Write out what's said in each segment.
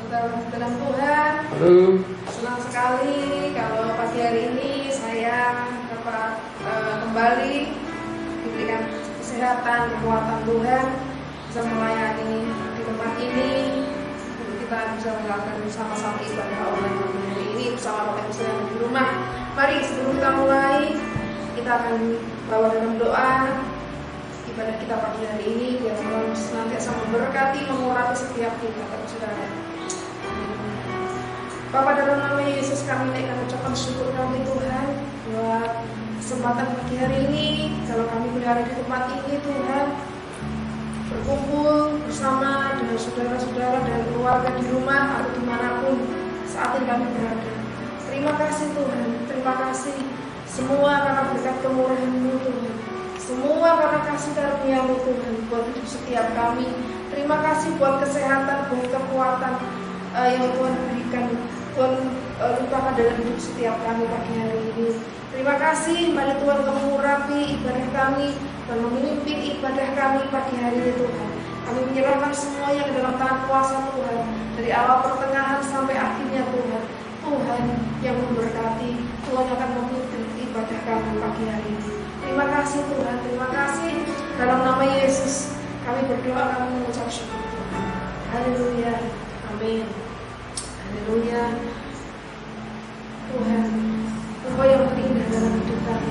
Saudara-saudara Tuhan, senang sekali kalau pagi hari ini saya dapat kembali diberikan kesehatan, kekuatan Tuhan, bisa melayani di tempat ini, untuk kita bisa melakukan bersama-sama ibadah online pagi hari ini bersama Bapak Ibu saudara di rumah. Mari sebelum kita mulai, kita akan bawa dalam doa ibadah kita pagi hari ini, biar Tuhan senantiasa memberkati, mengurapi setiap kita, Bapak saudara. Bapa, dalam nama Yesus kami naikkan ucapan syukur kami Tuhan buat kesempatan pagi hari ini. Kalau kami berada di tempat ini Tuhan, berkumpul bersama dengan saudara-saudara dan keluarga di rumah atau dimanapun saat ini kami berada. Terima kasih Tuhan, terima kasih semua karena berkat kemurahan-Mu Tuhan, semua karena kasih karunia-Mu Tuhan buat hidup setiap kami. Terima kasih buat kesehatan, buat kekuatan yang Tuhan berikan, Tuhan limpahkan dalam hidup setiap kami pagi hari ini. Terima kasih, mari Tuhan mengurapi ibadah kami dan memimpin ibadah kami pagi hari ini Tuhan. Kami menyerahkan semuanya ke dalam tangan kuasa Tuhan, dari awal pertengahan sampai akhirnya Tuhan. Tuhan yang memberkati, Tuhan akan memimpin ibadah kami pagi hari ini. Terima kasih Tuhan, terima kasih. Dalam nama Yesus kami berdoa, kami mengucap syukur Tuhan. Haleluya, amin. Haleluya. Tuhan, Engkau yang terindah dalam hidup kami.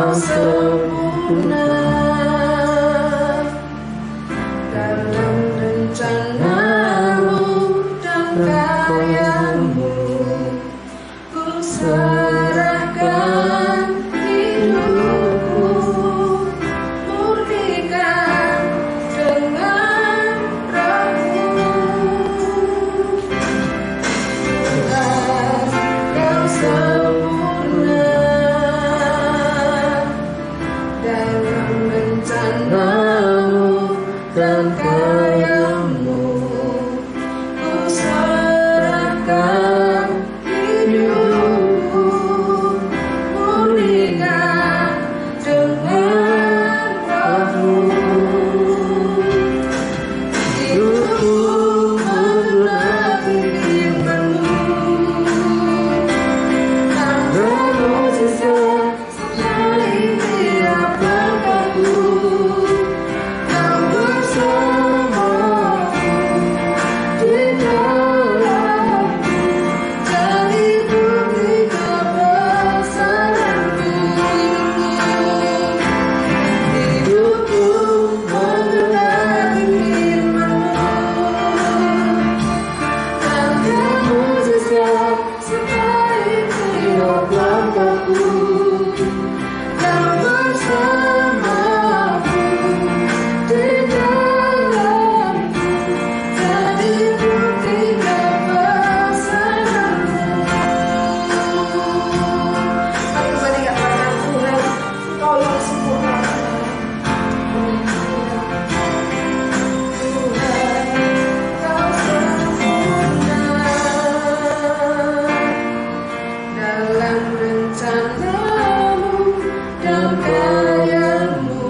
Kau sempurna dalam rencana-Mu dan karya-Mu. Ku serahkan hidupku, murnikan dengan Roh-Mu. Tuhan, Kau sempurna dalam rencana-Mu dan karya-Mu. Ku serahkan hidupku, murnikan dengan Roh-Mu. Hidupku meneladani firman-Mu, tanda mukjizat sertai tiap langkahku. Kau bersamaku di dalamku, jadi bukti kebesaran-Mu. Hidupku meneladani firman-Mu, tanda mukjizat sertai tiap langkahku. Kau bersamaku di dalamku, jadi bukti kebesaran-Mu. Mari kembali katakan, Tuhan, Kau yang sempurna. Tuhan, Kau sempurna dalam rencana-Mu dan karya-Mu.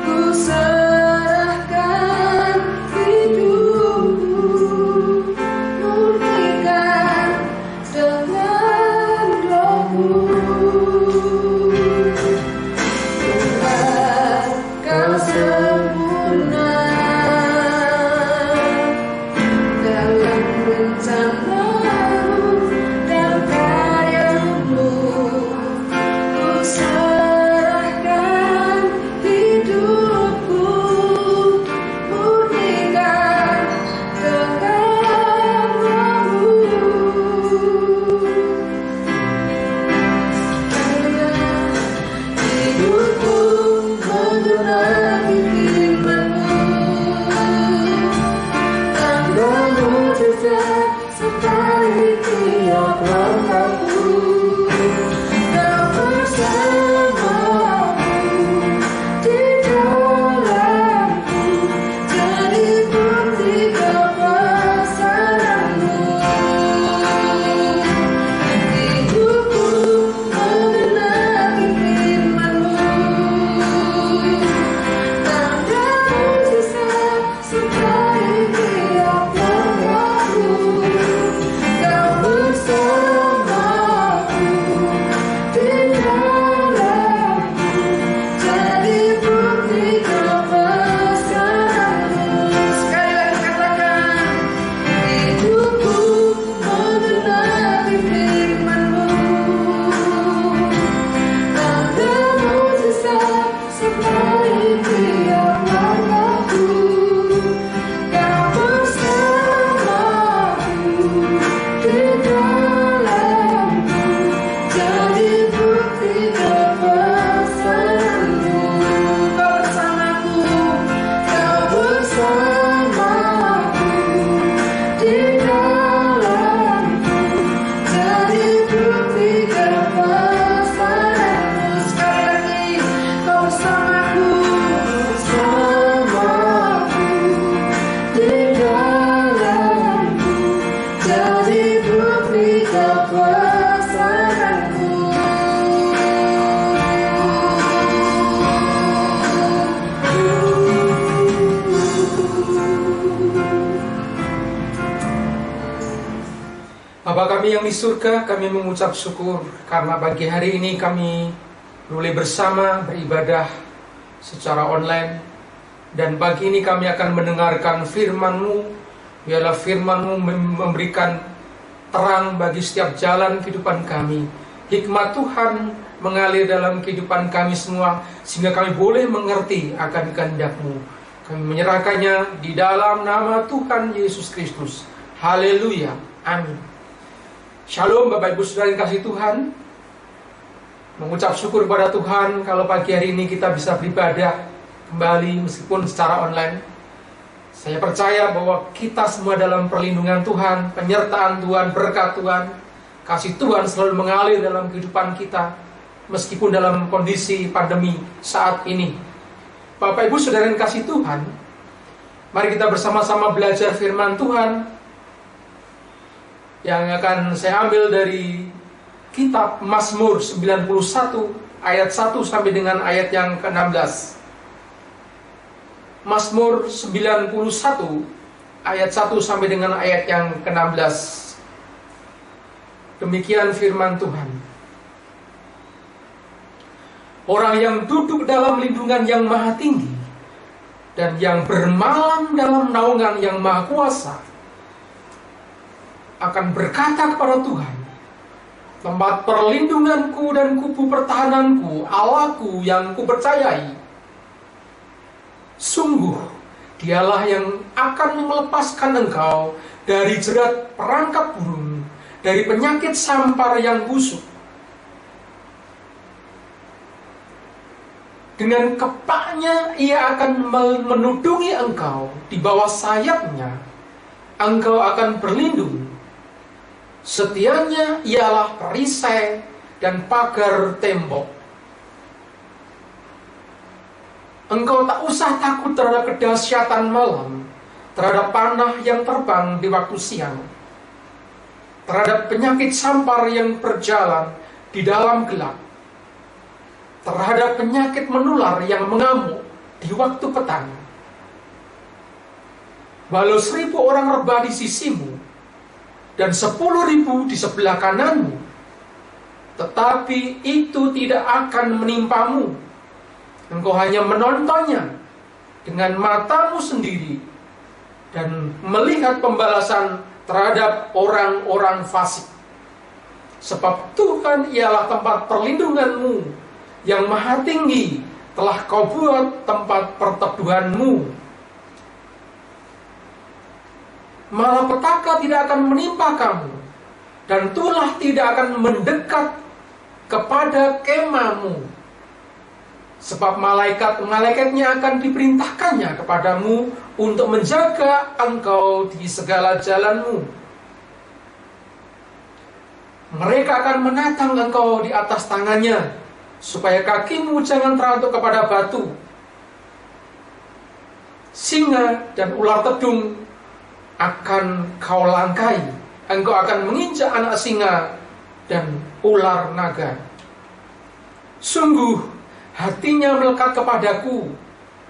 Ku serahkan hidupku, murnikan dengan Roh-Mu. Tuhan, Kau sempurna dalam rencana-Mu dan karya-Mu. Ku serahkan hidupku, murnikan dengan Roh-Mu. Hidupku meneladani firman-Mu, tanda mukjizat sertai tiap langkahku. Kau bersamaku di dalamku, jadi bukti kebesaran-Mu. Hidupku meneladani firman-Mu, tanda mukjizat sertai tiap langkahku. Kau bersamaku di dalamku, jadi bukti kebesaran-Mu. Sekali lagi katakan, hidupku meneladani firman-Mu, tanda mukjizat sertai tiap langkahku. Kau bersamaku di dalamku, jadi bukti kebesaran-Mu. Kau bersamaku, Kau bersamaku di dalamku, jadi bukti kebesaran-Mu. Sekali lagi, Kau bersamaku di dalamku, jadi bukti kebesaran-Mu. Bapa kami yang di surga, kami mengucap syukur karena pagi hari ini kami boleh bersama beribadah secara online. Dan pagi ini kami akan mendengarkan firman-Mu. Biarlah firman-Mu memberikan terang bagi setiap jalan kehidupan kami. hikmat Tuhan mengalir dalam kehidupan kami semua, sehingga kami boleh mengerti akan kehendak-Mu. Kami menyerahkannya di dalam nama Tuhan Yesus Kristus. Haleluya, amin. Shalom Bapak Ibu Saudara yang kasih Tuhan. Mengucap syukur kepada Tuhan kalau pagi hari ini kita bisa beribadah kembali meskipun secara online. Saya percaya bahwa kita semua dalam perlindungan Tuhan, penyertaan Tuhan, berkat Tuhan, kasih Tuhan selalu mengalir dalam kehidupan kita, meskipun dalam kondisi pandemi saat ini. Bapak Ibu Saudara yang kasih Tuhan, mari kita bersama-sama belajar firman Tuhan yang akan saya ambil dari kitab Mazmur 91 ayat 1 sampai dengan ayat yang ke-16. Mazmur 91 ayat 1 sampai dengan ayat yang ke-16. Demikian firman Tuhan. Orang yang duduk dalam lindungan yang maha tinggi dan yang bermalam dalam naungan yang maha kuasa akan berkata kepada Tuhan, tempat perlindunganku dan kubu pertahananku, Allahku yang kupercayai. Sungguh, dialah yang akan melepaskan engkau dari jerat perangkap burung, dari penyakit sampar yang busuk. Dengan kepaknya ia akan menudungi engkau, di bawah sayapnya engkau akan berlindung. Setianya ialah perisai dan pagar tembok. Engkau tak usah takut terhadap kedahsyatan malam, terhadap panah yang terbang di waktu siang, terhadap penyakit sampar yang berjalan di dalam gelap, terhadap penyakit menular yang mengamuk di waktu petang. Walau 1.000 orang rebah di sisimu dan 10.000 di sebelah kananmu, tetapi itu tidak akan menimpamu. Engkau hanya menontonnya dengan matamu sendiri dan melihat pembalasan terhadap orang-orang fasik. Sebab Tuhan ialah tempat perlindunganmu, yang maha tinggi telah kau buat tempat perteduhanmu. Malapetaka tidak akan menimpa kamu, dan tulah tidak akan mendekat kepada kemahmu. Sebab malaikat-malaikatnya akan diperintahkannya kepadamu untuk menjaga engkau di segala jalanmu. Mereka akan menatang engkau di atas tangannya, supaya kakimu jangan terantuk kepada batu. Singa dan ular tedung akan kau langkai. Engkau akan menginjak anak singa dan ular naga. Sungguh hatinya melekat kepadaku,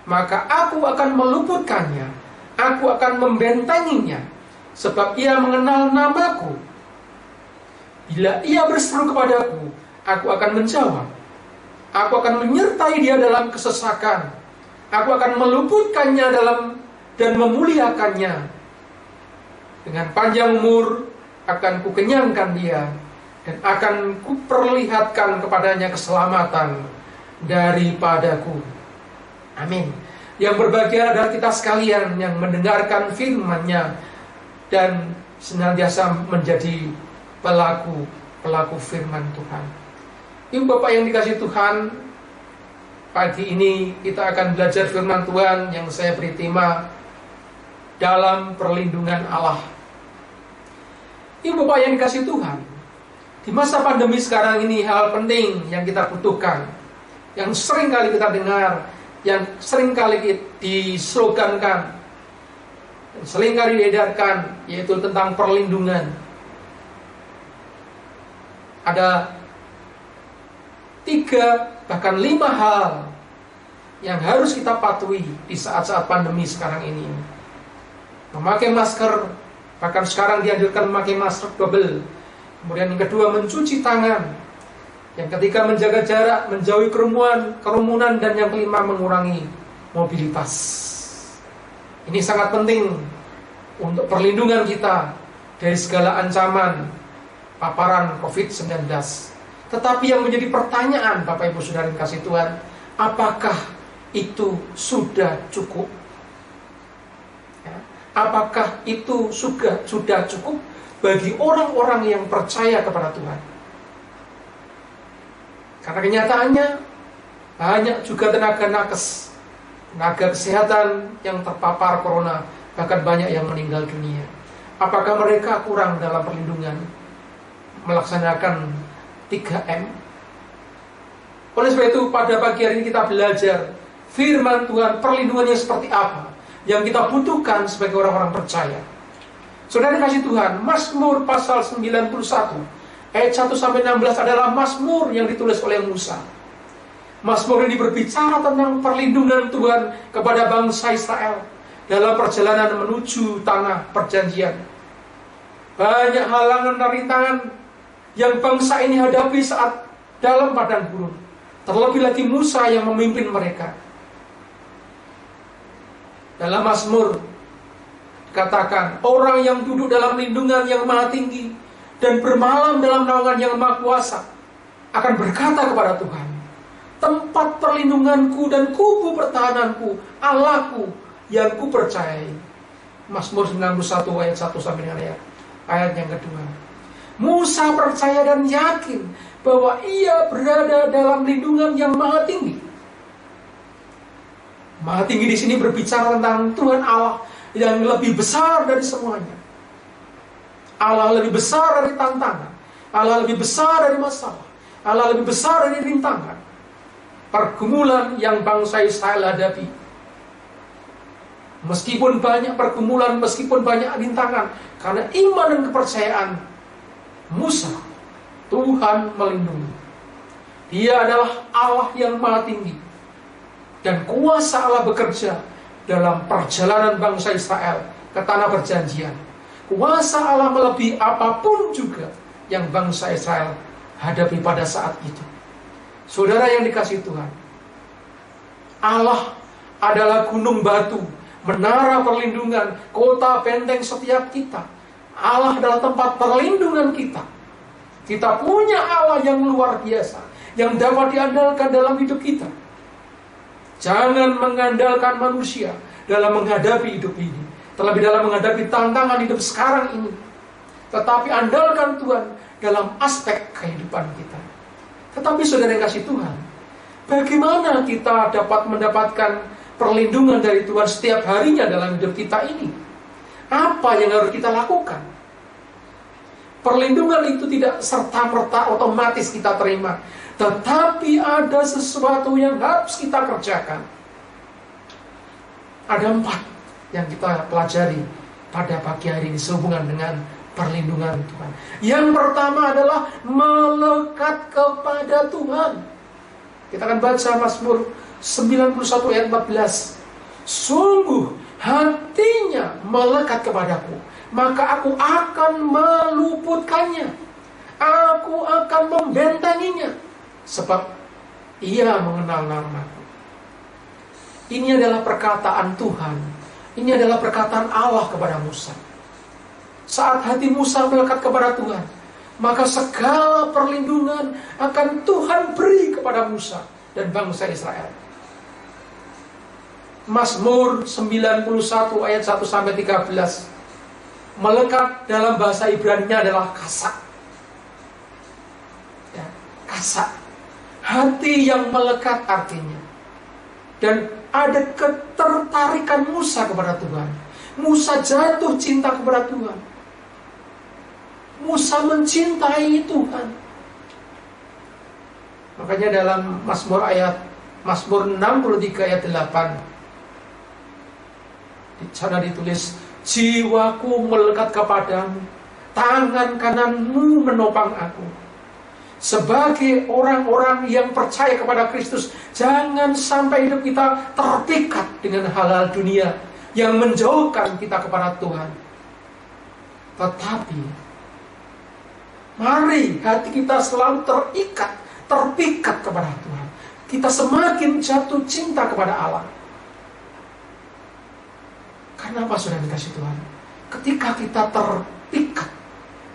maka aku akan meluputkannya, aku akan membentenginya, sebab ia mengenal namaku. Bila ia berseru kepadaku, aku akan menjawab. Aku akan menyertai dia dalam kesesakan. Aku akan meluputkannya dan memuliakannya. Dengan panjang umur akan kukenyangkan dia, dan akan kuperlihatkan kepadanya keselamatan daripadaku. Amin. Yang berbahagia adalah kita sekalian yang mendengarkan firman-Nya dan senantiasa menjadi pelaku firman Tuhan. Ibu Bapak yang dikasihi Tuhan, pagi ini kita akan belajar firman Tuhan yang saya beri tema dalam perlindungan Allah. Ibu Bapak yang dikasihi Tuhan, di masa pandemi sekarang ini hal penting yang kita butuhkan, yang sering kali kita dengar, yang sering kali dislogankan, sering kali diedarkan, yaitu tentang perlindungan. Ada 3 bahkan 5 hal yang harus kita patuhi di saat-saat pandemi sekarang ini. Memakai masker, bahkan sekarang dianjurkan memakai masker double. Kemudian yang kedua, mencuci tangan. Yang ketiga, menjaga jarak, menjauhi kerumunan, dan yang kelima, mengurangi mobilitas. Ini sangat penting untuk perlindungan kita dari segala ancaman paparan COVID-19. Tetapi yang menjadi pertanyaan Bapak Ibu Saudara yang kasih Tuhan, apakah itu sudah cukup? Ya. Apakah itu sudah cukup bagi orang-orang yang percaya kepada Tuhan? Karena kenyataannya banyak juga tenaga nakes, tenaga kesehatan yang terpapar corona, bahkan banyak yang meninggal dunia. Apakah mereka kurang dalam perlindungan melaksanakan 3M? Oleh sebab itu pada pagi hari ini kita belajar firman Tuhan, perlindungannya seperti apa yang kita butuhkan sebagai orang-orang percaya. Saudara kasih Tuhan, Mazmur pasal 91 ayat 1-16 adalah Mazmur yang ditulis oleh Musa. Mazmur ini berbicara tentang perlindungan Tuhan kepada bangsa Israel dalam perjalanan menuju tanah perjanjian. Banyak halangan dan rintangan yang bangsa ini hadapi saat dalam padang gurun. Terlebih lagi Musa yang memimpin mereka. Dalam Mazmur dikatakan, orang yang duduk dalam lindungan yang maha tinggi dan bermalam dalam naungan yang maha kuasa akan berkata kepada Tuhan, tempat perlindunganku dan kubu pertahananku, Allahku yang kupercayai. Mazmur 91 ayat 1 sampai dengan ayat yang kedua. Musa percaya dan yakin bahwa ia berada dalam lindungan yang maha tinggi. Maha tinggi di sini berbicara tentang Tuhan Allah yang lebih besar dari semuanya. Allah lebih besar dari tantangan, Allah lebih besar dari masalah, Allah lebih besar dari rintangan, pergumulan yang bangsa Israel hadapi. Meskipun banyak pergumulan, meskipun banyak rintangan, karena iman dan kepercayaan Musa, Tuhan melindungi. Dia adalah Allah yang maha tinggi, dan kuasa Allah bekerja dalam perjalanan bangsa Israel ke tanah perjanjian. Kuasa Allah melebihi apapun juga yang bangsa Israel hadapi pada saat itu. Saudara yang dikasihi Tuhan, Allah adalah gunung batu, menara perlindungan, kota benteng setiap kita. Allah adalah tempat perlindungan kita. Kita punya Allah yang luar biasa, yang dapat diandalkan dalam hidup kita. Jangan mengandalkan manusia dalam menghadapi hidup ini, terlebih dalam menghadapi tantangan hidup sekarang ini. Tetapi andalkan Tuhan dalam aspek kehidupan kita. Tetapi saudara yang kasih Tuhan, bagaimana kita dapat mendapatkan perlindungan dari Tuhan setiap harinya dalam hidup kita ini? Apa yang harus kita lakukan? Perlindungan itu tidak serta-merta otomatis kita terima, tetapi ada sesuatu yang harus kita kerjakan. Ada 4 yang kita pelajari pada pagi hari ini sehubungan dengan perlindungan Tuhan. Yang pertama adalah melekat kepada Tuhan. Kita akan baca Mazmur 91 ayat 14. Sungguh hatinya melekat kepadaku, maka aku akan meluputkannya, aku akan membentenginya, sebab ia mengenal namaku. Ini adalah perkataan Tuhan. Ini adalah perkataan Allah kepada Musa. Saat hati Musa melekat kepada Tuhan, maka segala perlindungan akan Tuhan beri kepada Musa dan bangsa Israel. Mazmur 91 ayat 1-13. Melekat dalam bahasa Ibrani-nya adalah kasak. Ya, kasak. Hati yang melekat artinya. Dan ada ketertarikan Musa kepada Tuhan. Musa jatuh cinta kepada Tuhan. Musa mencintai Tuhan. Makanya dalam Mazmur 63 ayat 8, di sana ditulis, jiwaku melekat kepadamu, tangan kananmu menopang aku. Sebagai orang-orang yang percaya kepada Kristus, jangan sampai hidup kita terpikat dengan hal-hal dunia yang menjauhkan kita kepada Tuhan. Tetapi mari hati kita selalu terpikat kepada Tuhan. Kita semakin jatuh cinta kepada Allah. Karena apa saudara dikasih Tuhan? Ketika kita terpikat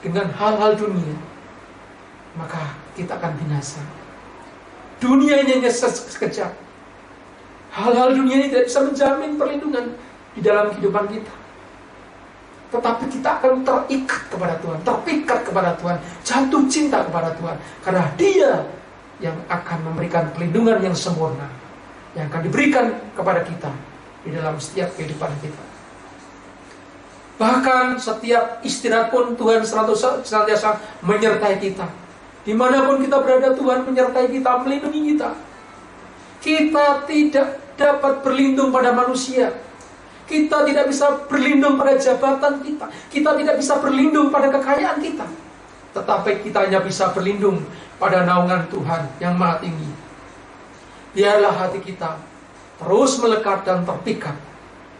dengan hal-hal dunia, maka kita akan binasa. Dunia ini hanya sekejap. Hal-hal dunia ini tidak bisa menjamin perlindungan di dalam kehidupan kita. Tetapi kita akan terikat kepada Tuhan, terpikat kepada Tuhan, jatuh cinta kepada Tuhan. Karena Dia yang akan memberikan perlindungan yang sempurna, yang akan diberikan kepada kita di dalam setiap kehidupan kita. Bahkan setiap istirahat pun Tuhan senantiasa menyertai kita. Dimanapun kita berada, Tuhan menyertai kita, melindungi kita. Kita tidak dapat berlindung pada manusia. Kita tidak bisa berlindung pada jabatan kita. Kita tidak bisa berlindung pada kekayaan kita. Tetapi kita hanya bisa berlindung pada naungan Tuhan yang maha tinggi. Biarlah hati kita terus melekat dan terpikat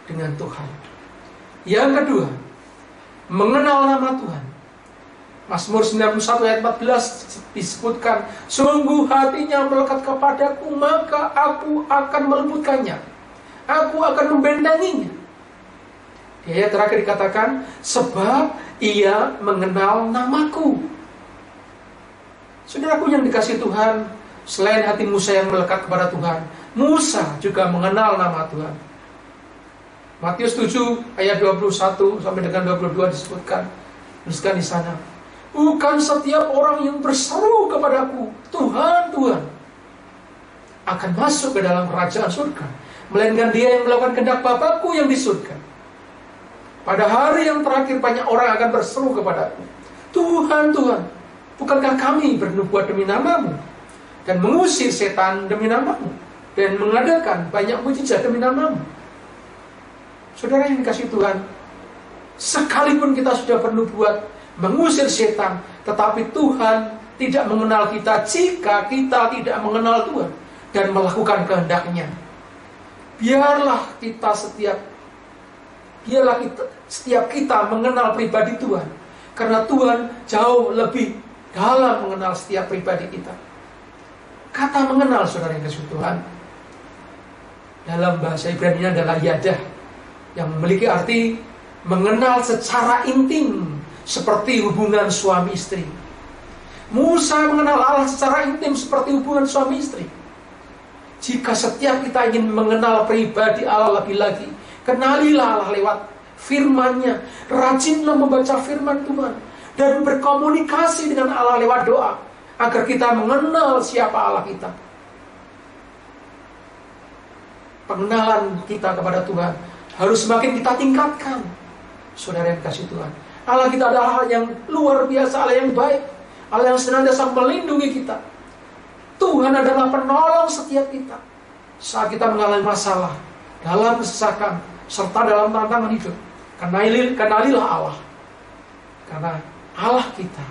dengan Tuhan. Yang kedua, mengenal nama Tuhan. Mazmur 91 ayat 14 disebutkan, sungguh hatinya melekat kepadaku, maka aku akan melembutkannya. Aku akan membentenginya. Di ayat terakhir dikatakan, sebab ia mengenal namaku. Saudaraku yang dikasihi Tuhan, selain hati Musa yang melekat kepada Tuhan, Musa juga mengenal nama Tuhan. Matius 7 ayat 21 sampai dengan 22 disebutkan, tuliskan di sana, bukan setiap orang yang berseru kepadaku, Tuhan, Tuhan, akan masuk ke dalam kerajaan surga, melainkan dia yang melakukan kehendak Bapakku yang di surga. Pada hari yang terakhir banyak orang akan berseru kepadaku, Tuhan, Tuhan, bukankah kami bernubuat demi namamu, dan mengusir setan demi namamu, dan mengadakan banyak mujizat demi namamu? Saudara yang dikasihi Tuhan, sekalipun kita sudah bernubuat mengusir setan, tetapi Tuhan tidak mengenal kita jika kita tidak mengenal Tuhan dan melakukan kehendak-Nya. Biarlah setiap kita mengenal pribadi Tuhan, karena Tuhan jauh lebih dalam mengenal setiap pribadi kita. Kata mengenal, saudara yang dikasihi Tuhan, dalam bahasa Ibrani adalah yadah, yang memiliki arti mengenal secara intim, seperti hubungan suami istri. Musa mengenal Allah secara intim seperti hubungan suami istri. Jika setiap kita ingin mengenal pribadi Allah lebih lagi, kenalilah Allah lewat firman-Nya. Rajinlah membaca firman Tuhan dan berkomunikasi dengan Allah lewat doa, agar kita mengenal siapa Allah kita. Pengenalan kita kepada Tuhan harus semakin kita tingkatkan. Saudara yang kasih Tuhan, Allah kita adalah Allah yang luar biasa, Allah yang baik, Allah yang senantiasa melindungi kita. Tuhan adalah penolong setiap kita saat kita mengalami masalah, dalam kesesakan, serta dalam tantangan hidup. Kenalilah Allah, karena Allah kita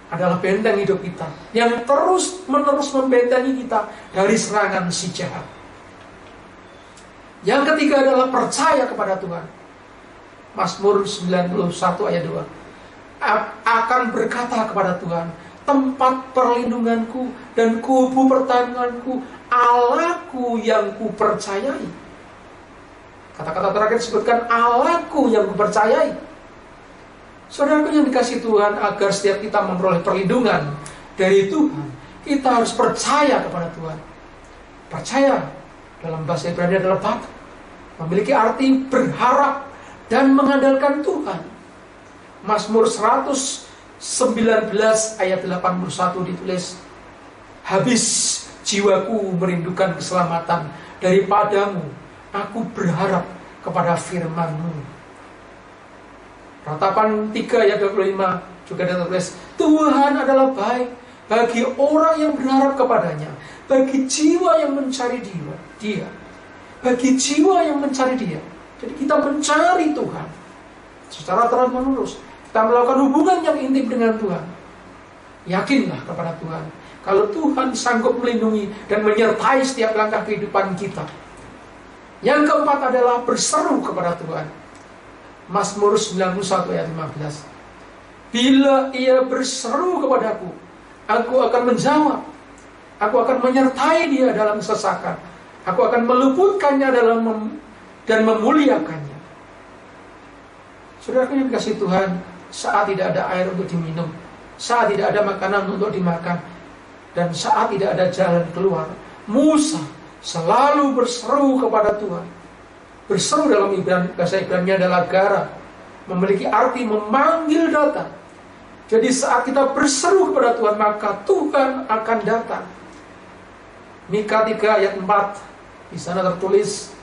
adalah benteng hidup kita, yang terus-menerus membentengi kita dari serangan si jahat. Yang ketiga adalah percaya kepada Tuhan. Mazmur 91 ayat 2, akan berkata kepada Tuhan, tempat perlindunganku dan kubu pertandinganku, Allahku yang kupercayai. Kata-kata terakhir disebutkan, Allahku yang kupercayai. Saudaraku yang dikasihi Tuhan, agar setiap kita memperoleh perlindungan dari Tuhan, kita harus percaya kepada Tuhan. Percaya dalam bahasa Ibrani adalah batu, memiliki arti berharap dan mengandalkan Tuhan. Mazmur 119 ayat 81 ditulis, habis jiwaku merindukan keselamatan daripadamu, aku berharap kepada firman-Mu. Ratapan 3 ayat 25 juga ditulis, Tuhan adalah baik bagi orang yang berharap kepadanya, bagi jiwa yang mencari dia, bagi jiwa yang mencari dia. Jadi kita mencari Tuhan secara terus-menerus, kita melakukan hubungan yang intim dengan Tuhan. Yakinlah kepada Tuhan, kalau Tuhan sanggup melindungi dan menyertai setiap langkah kehidupan kita. Yang keempat adalah berseru kepada Tuhan. Mazmur 91 ayat 15, bila ia berseru kepadaku, aku akan menjawab, aku akan menyertai dia dalam kesesakan, aku akan meluputkannya dan memuliakannya. Saudara yang dikasihi Tuhan, saat tidak ada air untuk diminum, saat tidak ada makanan untuk dimakan, dan saat tidak ada jalan keluar, Musa selalu berseru kepada Tuhan. Berseru dalam bahasa Ibrani adalah gara, memiliki arti memanggil datang. Jadi saat kita berseru kepada Tuhan, maka Tuhan akan datang. Mika 3 ayat 4, di sana tertulis,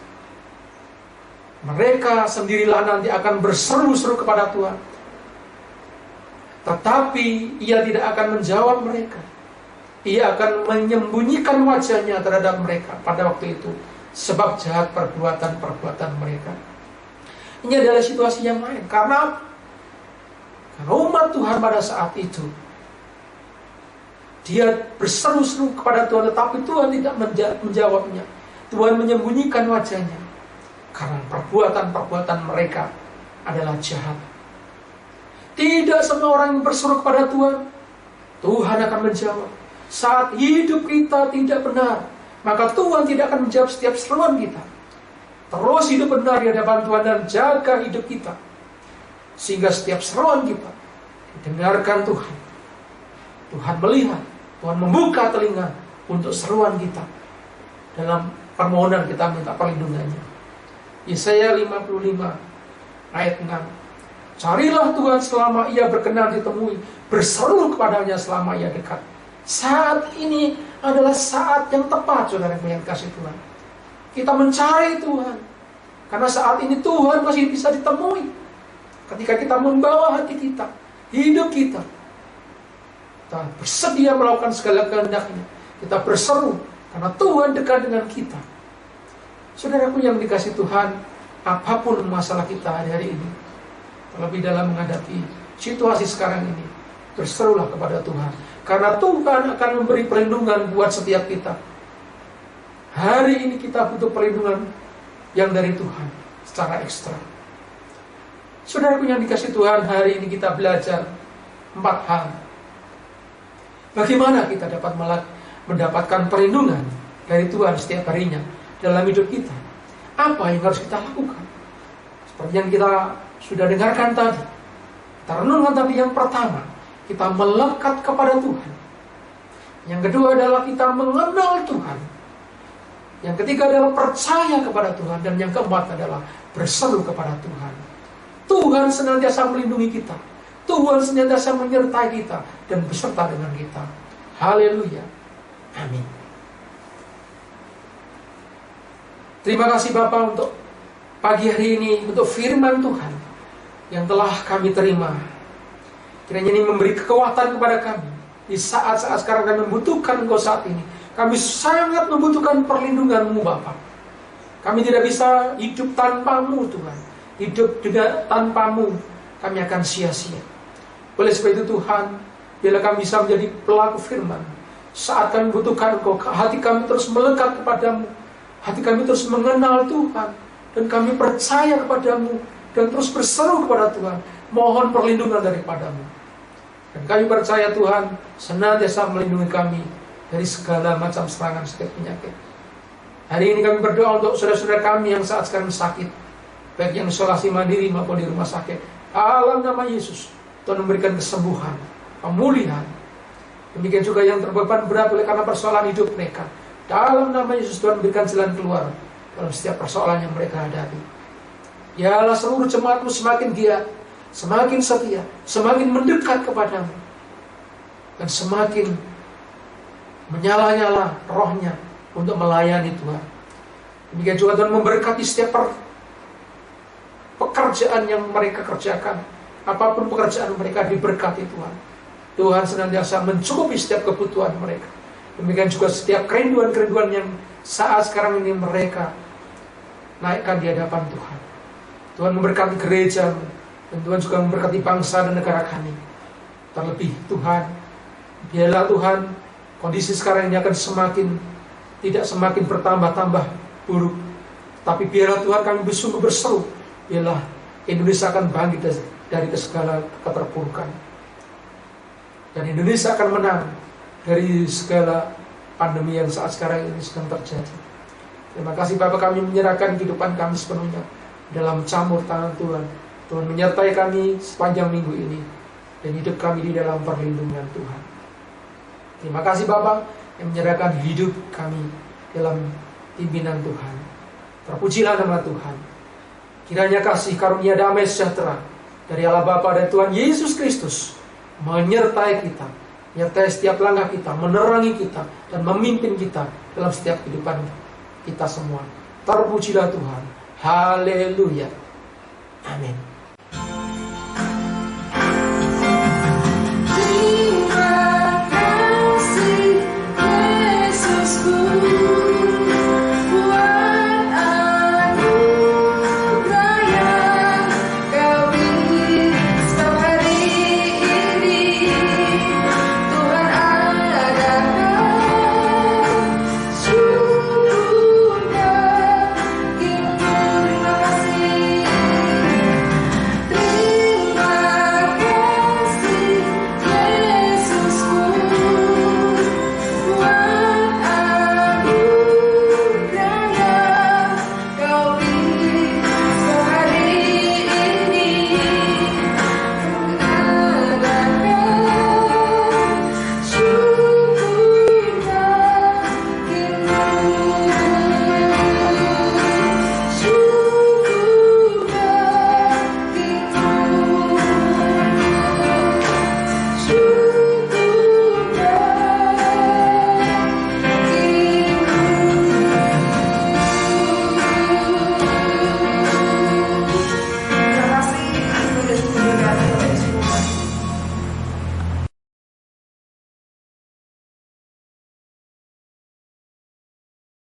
mereka sendirilah nanti akan berseru-seru kepada Tuhan, tetapi Ia tidak akan menjawab mereka. Ia akan menyembunyikan wajahnya terhadap mereka pada waktu itu, sebab jahat perbuatan-perbuatan mereka. Ini adalah situasi yang lain. Karena umat Tuhan pada saat itu, dia berseru-seru kepada Tuhan, tetapi Tuhan tidak menjawabnya. Tuhan menyembunyikan wajahnya, karena perbuatan-perbuatan mereka adalah jahat. Tidak semua orang yang berseru kepada Tuhan, Tuhan akan menjawab. Saat hidup kita tidak benar, maka Tuhan tidak akan menjawab setiap seruan kita. Terus hidup benar di hadapan Tuhan dan jaga hidup kita, sehingga setiap seruan kita didengarkan Tuhan. Tuhan melihat, Tuhan membuka telinga untuk seruan kita. Dalam permohonan kita minta perlindungannya. Yesaya 55 ayat 6. Carilah Tuhan selama Ia berkenan ditemui, berseru kepadanya selama Ia dekat. Saat ini adalah saat yang tepat, saudara yang kasih Tuhan. Kita mencari Tuhan, karena saat ini Tuhan masih bisa ditemui. Ketika kita membawa hati kita, hidup kita, kita bersedia melakukan segala kehendak-Nya. Kita berseru, karena Tuhan dekat dengan kita. Saudaraku yang dikasih Tuhan, apapun masalah kita hari ini, terlebih dalam menghadapi situasi sekarang ini, berserulah kepada Tuhan. Karena Tuhan akan memberi perlindungan buat setiap kita. Hari ini kita butuh perlindungan yang dari Tuhan secara ekstra. Saudaraku yang dikasih Tuhan, hari ini kita belajar 4 hal. Bagaimana kita dapat mendapatkan perlindungan dari Tuhan setiap harinya dalam hidup kita. Apa yang harus kita lakukan? Seperti yang kita sudah dengarkan tadi, kita renungkan tadi. Yang pertama, kita melekat kepada Tuhan. Yang kedua adalah kita mengenal Tuhan. Yang ketiga adalah percaya kepada Tuhan. Dan yang keempat adalah berseru kepada Tuhan. Tuhan senantiasa melindungi kita. Tuhan senantiasa menyertai kita dan beserta dengan kita. Haleluya. Amin. Terima kasih Bapa untuk pagi hari ini, untuk firman Tuhan yang telah kami terima. Kiranya ini memberi kekuatan kepada kami di saat-saat sekarang kami membutuhkan Engkau saat ini. Kami sangat membutuhkan perlindungan-Mu Bapa. Kami tidak bisa hidup tanpa-Mu Tuhan. Hidup tanpa-Mu kami akan sia-sia. Oleh sebab itu Tuhan, bila kami bisa menjadi pelaku firman, saat kami membutuhkan Engkau, hati kami terus melekat kepadamu, hati kami terus mengenal Tuhan, dan kami percaya kepadamu, dan terus berseru kepada Tuhan, mohon perlindungan daripadamu. Dan kami percaya Tuhan senantiasa melindungi kami dari segala macam serangan setiap penyakit. Hari ini kami berdoa untuk saudara-saudara kami yang saat sekarang sakit, baik yang isolasi mandiri maupun di rumah sakit. Dalam nama Yesus, Tuhan memberikan kesembuhan, pemulihan. Demikian juga yang terbeban berat oleh karena persoalan hidup mereka. Dalam nama Yesus, Tuhan memberikan jalan keluar dalam setiap persoalan yang mereka hadapi. Yalah seluruh jemaat-Mu semakin giat, semakin setia, semakin mendekat kepadamu, dan semakin menyala-nyala rohnya untuk melayani Tuhan. Demikian juga Tuhan memberkati setiap pekerjaan yang mereka kerjakan. Apapun pekerjaan mereka diberkati Tuhan. Tuhan senantiasa mencukupi setiap kebutuhan mereka. Demikian juga setiap kerinduan-kerinduan yang saat sekarang ini mereka naikkan di hadapan Tuhan. Tuhan memberkati gereja, dan Tuhan juga memberkati bangsa dan negara kami. Terlebih Tuhan, biarlah Tuhan kondisi sekarang ini akan tidak semakin bertambah-tambah buruk. Tapi biarlah Tuhan kami bersungguh berseru, biarlah Indonesia akan bangkit dari segala keterpurukan. Dan Indonesia akan menang dari segala pandemi yang saat sekarang ini sedang terjadi. Terima kasih Bapa, kami menyerahkan kehidupan kami sepenuhnya dalam campur tangan Tuhan. Tuhan menyertai kami sepanjang minggu ini. dan hidup kami di dalam perlindungan Tuhan. Terima kasih Bapa yang menyerahkan hidup kami dalam pimpinan Tuhan. Terpujilah nama Tuhan. Kiranya kasih karunia damai sejahtera dari Allah Bapa dan Tuhan Yesus Kristus menyertai kita, menyertai setiap langkah kita, menerangi kita, dan memimpin kita dalam setiap kehidupan kita semua. Terpujilah Tuhan. Haleluya. Amin.